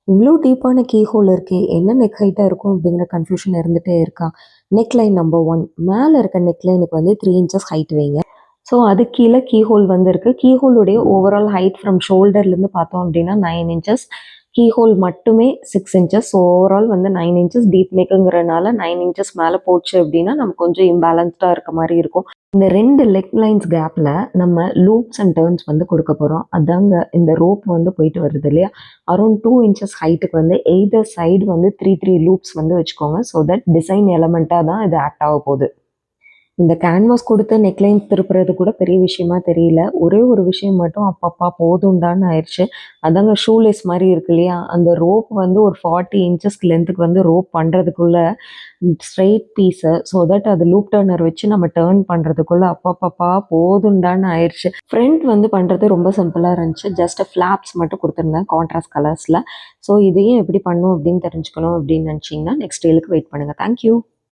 இவ்ளோ டீப்பான key whole இருக்கே! என்ன நெக் ஹைட்டா இருக்கும் அப்படிங்கிற கன்ஃப்யூஷன் இருந்துட்டே இருக்கா? நெக் லைன் நம்பர் 1 மேல இருக்க நெக் லைனுக்கு வந்து 3 இன்ச்சஸ் ஹைட் வைங்க. ஸோ அதுக்கு கீழ கீ ஹோல் வந்து இருக்கு. கீ ஹோலுடைய ஓவரால் ஹைட் ஃப்ரம் ஷோல்டர்லேருந்து பார்த்தோம் அப்படின்னா 9 இன்ச்சஸ். கீ ஹோல் மட்டுமே 6 இன்ச்சஸ். ஸோ ஓவரால் வந்து 9 இன்ச்சஸ் டீப் நெக்குங்கிறனால 9 இன்ச்சஸ் மேல போச்சு அப்படின்னா நமக்கு கொஞ்சம் இம்பேலன்ஸ்டா இருக்க மாரி இருக்கும். இந்த 2 லெக் லைன்ஸ் கேப்ல நம்ம லூப்ஸ் அண்ட் டர்ன்ஸ் வந்து கொடுக்க போறோம். அதாங்க இந்த ரோப் வந்து போயிட்டு வருது இல்லையா? அரவுண்ட் 2 இன்ச்சஸ் ஹைட்டுக்கு வந்து எய்தர் சைடு வந்து 3 லூப்ஸ் வந்து வச்சுக்கோங்க. ஸோ தட் டிசைன் எலமெண்ட்டா தான் இது ஆக்ட் ஆக போகுது. இந்த கேன்வாஸ் கொடுத்து நெக்லைன் திருப்புறது கூட பெரிய விஷயமா தெரியல. ஒரே ஒரு விஷயம் மட்டும் அப்பப்பா போதும்டான்னு ஆயிடுச்சு. அதாங்க ஷூலேஸ் மாரி இருக்கு இல்லையா? அந்த ரோப் வந்து ஒரு 40 இன்ச்சஸ்க்கு லென்த்துக்கு வந்து ரோப் பண்ணுறதுக்குள்ள ஸ்ட்ரெயிட் பீஸு ஸோ தட் அது லூப் டர்னர் வச்சு நம்ம டர்ன் பண்ணுறதுக்குள்ள அப்பப்பப்பா போதும்டான்னு ஆயிடுச்சு. ஃப்ரண்ட் வந்து பண்ணுறது ரொம்ப சிம்பிளாக இருந்துச்சு. ஜஸ்ட் ஃப்ளாப்ஸ் மட்டும் கொடுத்துருந்தேன் கான்ட்ராஸ்ட் கலர்ஸில். ஸோ இதையும் எப்படி பண்ணும் அப்படின்னு தெரிஞ்சுக்கணும் அப்படின்னு நினச்சிங்கன்னா நெக்ஸ்ட் டேலுக்கு வெயிட் பண்ணுங்கள். தேங்க்யூ.